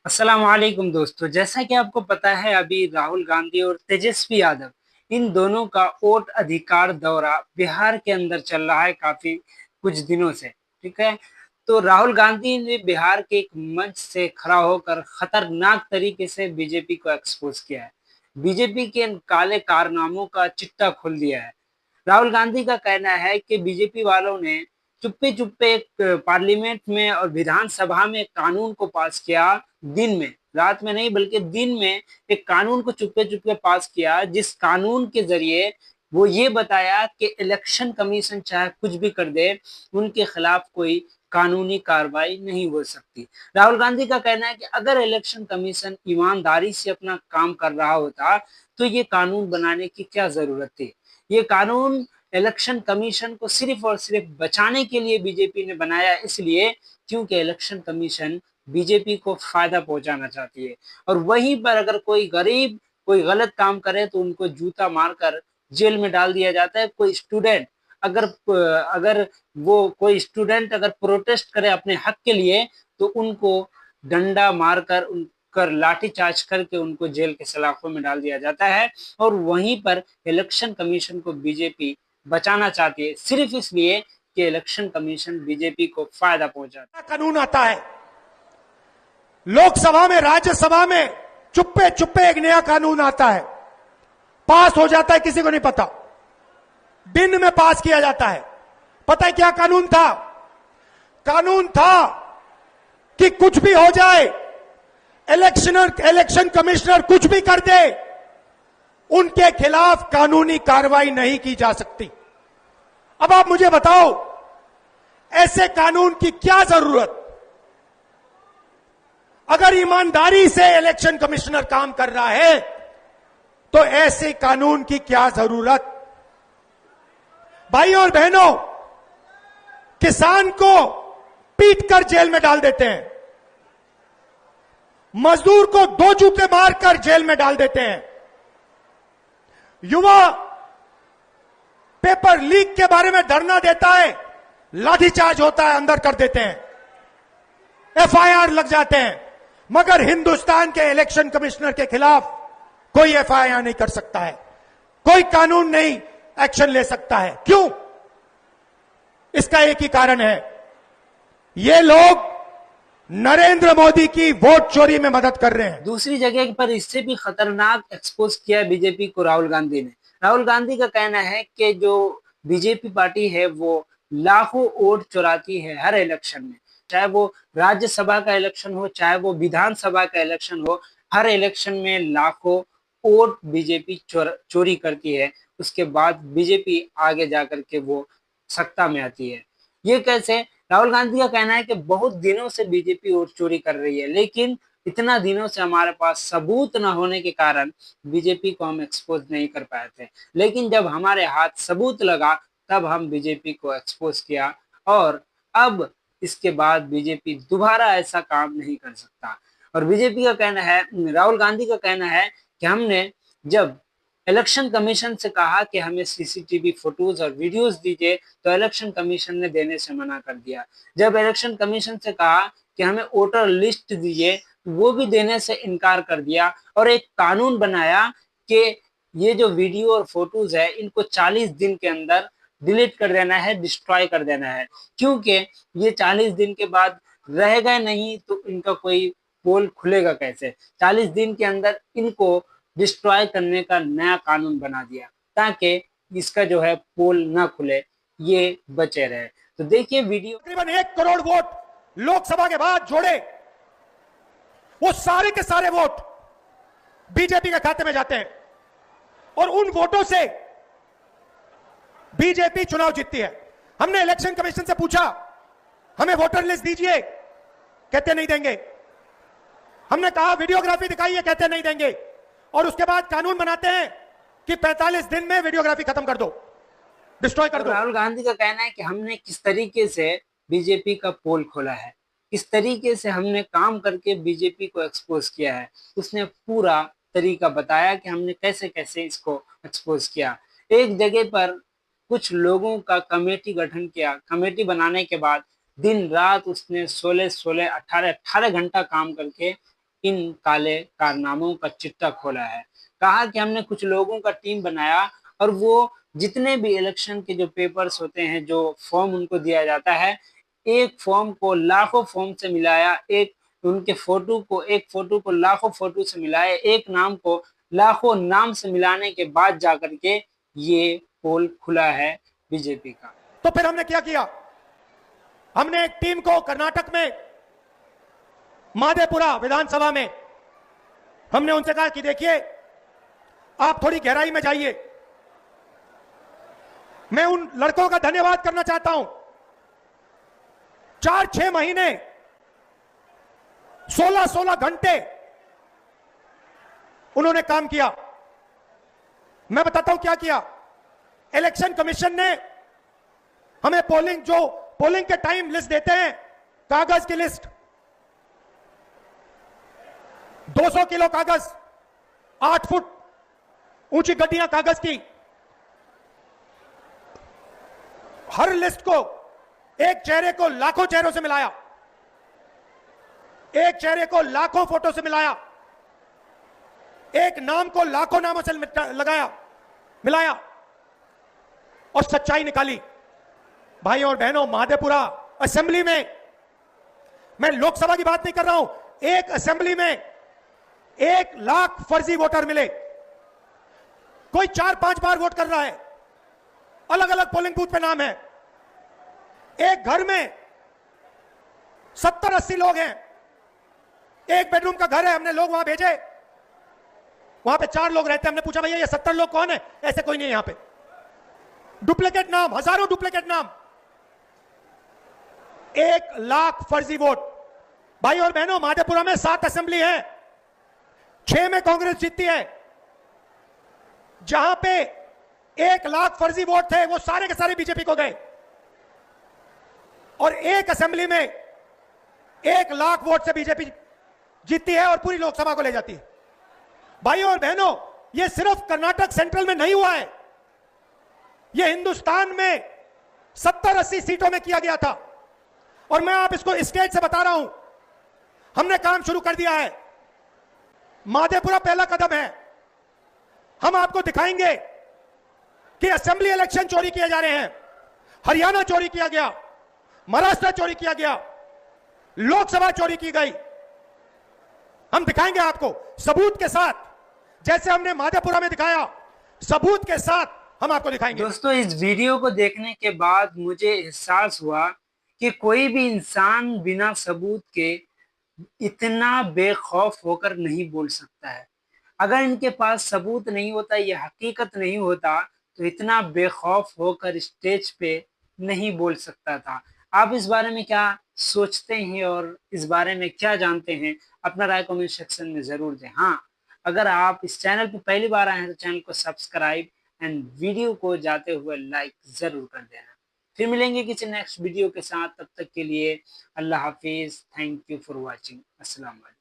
अस्सलाम वालेकुम दोस्तों। जैसा कि आपको पता है, अभी राहुल गांधी और तेजस्वी यादव इन दोनों का वोट अधिकार दौरा बिहार के अंदर चल रहा है काफी कुछ दिनों से। ठीक है, तो राहुल गांधी ने बिहार के एक मंच से खड़ा होकर खतरनाक तरीके से बीजेपी को एक्सपोज किया है। बीजेपी के इन काले कारनामों का चिट्टा खोल दिया है। राहुल गांधी का कहना है कि बीजेपी वालों ने चुप्पे चुप्पे एक पार्लियामेंट में और विधानसभा में एक कानून को पास किया। दिन में, रात में नहीं बल्कि दिन में एक कानून को चुप्पे चुप्पे पास किया, जिस कानून के जरिए वो ये बताया कि इलेक्शन कमीशन चाहे कुछ भी कर दे, उनके खिलाफ कोई कानूनी कार्रवाई नहीं हो सकती। राहुल गांधी का कहना है कि अगर इलेक्शन कमीशन ईमानदारी से अपना काम कर रहा होता तो ये कानून बनाने की क्या जरूरत थी। ये कानून इलेक्शन कमीशन को सिर्फ और सिर्फ बचाने के लिए बीजेपी ने बनाया, इसलिए क्योंकि इलेक्शन कमीशन बीजेपी को फायदा पहुंचाना चाहती है। और वहीं पर अगर कोई गरीब कोई गलत काम करे तो उनको जूता मारकर जेल में डाल दिया जाता है। कोई स्टूडेंट अगर अगर वो कोई स्टूडेंट अगर प्रोटेस्ट करे अपने हक के लिए तो उनको डंडा मारकर उनकर लाठीचार्ज करके उनको जेल के सलाखों में डाल दिया जाता है। और वहीं पर इलेक्शन कमीशन को बीजेपी बचाना चाहती है, सिर्फ इसलिए कि इलेक्शन कमीशन बीजेपी को फायदा पहुंचाता है। कानून आता है लोकसभा में, राज्यसभा में चुप्पे चुप्पे एक नया कानून आता है, पास हो जाता है, किसी को नहीं पता, दिन में पास किया जाता है। पता है क्या कानून था? कानून था कि कुछ भी हो जाए, इलेक्शन कमिश्नर कुछ भी कर दे, उनके खिलाफ कानूनी कार्रवाई नहीं की जा सकती। अब आप मुझे बताओ, ऐसे कानून की क्या जरूरत? अगर ईमानदारी से इलेक्शन कमिश्नर काम कर रहा है तो ऐसे कानून की क्या जरूरत? भाई और बहनों, किसान को पीटकर जेल में डाल देते हैं, मजदूर को दो जूते मारकर जेल में डाल देते हैं, युवा पेपर लीक के बारे में धरना देता है, लाठीचार्ज होता है, अंदर कर देते हैं, एफआईआर लग जाते हैं। मगर हिंदुस्तान के इलेक्शन कमिश्नर के खिलाफ कोई एफआईआर नहीं कर सकता है, कोई कानून नहीं एक्शन ले सकता है। क्यों? इसका एक ही कारण है, ये लोग नरेंद्र मोदी की वोट चोरी में मदद कर रहे हैं। दूसरी जगह पर इससे भी खतरनाक एक्सपोज किया बीजेपी को राहुल गांधी ने। राहुल गांधी का कहना है कि जो बीजेपी पार्टी है वो लाखों वोट चुराती है हर इलेक्शन में, चाहे वो राज्यसभा का इलेक्शन हो चाहे वो विधानसभा का इलेक्शन हो, हर इलेक्शन में लाखों वोट बीजेपी चोरी करती है। उसके बाद बीजेपी आगे जाकर के वो सत्ता में आती है। ये कैसे? राहुल गांधी का कहना है कि बहुत दिनों से बीजेपी वोट चोरी कर रही है, लेकिन इतना दिनों से हमारे पास सबूत न होने के कारण बीजेपी को हम एक्सपोज नहीं कर पाए थे, लेकिन जब हमारे हाथ सबूत लगा तब हम बीजेपी को एक्सपोज किया। और अब इसके बाद बीजेपी दोबारा ऐसा काम नहीं कर सकता। और बीजेपी का कहना है, राहुल गांधी का कहना है कि हमने जब इलेक्शन कमीशन से कहा कि हमें सीसीटीवी फोटोज और वीडियोस दीजिए तो इलेक्शन कमीशन ने देने से मना कर दिया। जब इलेक्शन कमीशन से कहा कि हमें वोटर लिस्ट दीजिए तो वो भी देने से इनकार कर दिया और एक कानून बनाया कि ये जो वीडियो और फोटोज है इनको 40 दिन के अंदर डिलीट कर देना है, डिस्ट्रॉय कर देना है, क्योंकि ये 40 दिन के बाद रहेगा नहीं तो इनका कोई पोल खुलेगा कैसे। 40 दिन के अंदर इनको डिस्ट्रॉय करने का नया कानून बना दिया ताकि इसका जो है पोल ना खुले, ये बचे रहे। तो देखिए वीडियो। तकरीबन 1 करोड़ वोट लोकसभा के बाद जोड़े, वो सारे के सारे वोट बीजेपी के खाते में जाते हैं और उन वोटों से बीजेपी चुनाव जीतती है। हमने इलेक्शन कमीशन से पूछा, हमें वोटर लिस्ट दीजिए, कहते नहीं देंगे। हमने कहा वीडियोग्राफी दिखाइए, कहते नहीं देंगे। और उसके बाद कानून बनाते हैं कि 45 दिन में वीडियोग्राफी खत्म कर दो, डिस्ट्रॉय कर दो। राहुल गांधी का कहना है कि हमने किस तरीके से बीजेपी का पोल खोला है, किस तरीके से हमने काम करके बीजेपी को एक्सपोज किया है। उसने पूरा तरीका बताया कि हमने कैसे कैसे इसको एक्सपोज किया। एक जगह पर कुछ लोगों का कमेटी गठन किया, कमेटी बनाने के बाद दिन रात उसने 16-16, 18-18 घंटा काम करके इन काले कारनामों का चिट्टा खोला है। कहा कि हमने कुछ लोगों का टीम बनाया और वो जितने भी इलेक्शन के जो पेपर्स होते हैं, जो फॉर्म उनको दिया जाता है, एक फॉर्म को लाखों फॉर्म से मिलाया, एक फोटो को लाखों फोटो से मिलाया, एक नाम को लाखों नाम से मिलाने के बाद जाकर के ये पोल खुला है बीजेपी का। तो फिर हमने क्या किया? हमने एक टीम को कर्नाटक में माधेपुरा विधानसभा में हमने उनसे कहा कि देखिए, आप थोड़ी गहराई में जाइए। मैं उन लड़कों का धन्यवाद करना चाहता हूं। 4-6 महीने 16-16 घंटे उन्होंने काम किया। मैं बताता हूं क्या किया। इलेक्शन कमीशन ने हमें पोलिंग के टाइम लिस्ट देते हैं, कागज की लिस्ट, 200 किलो कागज, 8 फुट ऊंची गड्डियां कागज की। हर लिस्ट को, एक चेहरे को लाखों चेहरों से मिलाया, एक चेहरे को लाखों फोटो से मिलाया, एक नाम को लाखों नामों से मिलाया और सच्चाई निकाली। भाइयों और बहनों, माधेपुरा असेंबली में, मैं लोकसभा की बात नहीं कर रहा हूं, एक असेंबली में 1 लाख फर्जी वोटर मिले। कोई 4-5 बार वोट कर रहा है, अलग अलग पोलिंग बूथ पे नाम है। एक घर में 70-80 लोग हैं, एक बेडरूम का घर है, हमने लोग वहां भेजे, वहां पे 4 लोग रहते हैं। हमने पूछा भैया ये 70 लोग कौन है? ऐसे कोई नहीं है यहां पे। डुप्लीकेट नाम, हजारों डुप्लीकेट नाम, 1 लाख फर्जी वोट। भाई और बहनों, माधेपुरा में 7 असेंबली है, 6 में कांग्रेस जीतती है। जहां पे 1 लाख फर्जी वोट थे, वो सारे के सारे बीजेपी को गए। और एक असेंबली में 1 लाख वोट से बीजेपी जीतती है और पूरी लोकसभा को ले जाती है। भाइयों और बहनों, ये सिर्फ कर्नाटक सेंट्रल में नहीं हुआ है, ये हिंदुस्तान में 70-80 सीटों में किया गया था। और मैं आप इसको स्टेज से बता रहा हूं, हमने काम शुरू कर दिया है। माधेपुरा पहला कदम है। हम आपको दिखाएंगे कि असेंबली इलेक्शन चोरी किए जा रहे हैं, हरियाणा चोरी किया गया, महाराष्ट्र चोरी किया गया, लोकसभा चोरी की गई। हम दिखाएंगे आपको सबूत के साथ, जैसे हमने माधेपुरा में दिखाया, सबूत के साथ हम आपको दिखाएंगे। दोस्तों, इस वीडियो को देखने के बाद मुझे एहसास हुआ कि कोई भी इंसान बिना सबूत के इतना बेखौफ होकर नहीं बोल सकता है। अगर इनके पास सबूत नहीं होता, यह हकीकत नहीं होता, तो इतना बेखौफ होकर स्टेज पे नहीं बोल सकता था। आप इस बारे में क्या सोचते हैं और इस बारे में क्या जानते हैं? अपना राय कमेंट सेक्शन में जरूर दें। हाँ, अगर आप इस चैनल पर पहली बार आए हैं तो चैनल को सब्सक्राइब एंड वीडियो को जाते हुए लाइक जरूर कर देना। फिर मिलेंगे किसी नेक्स्ट वीडियो के साथ, तब तक के लिए अल्लाह हाफिज। Thank you for watching. अस्सलाम वालेकुम।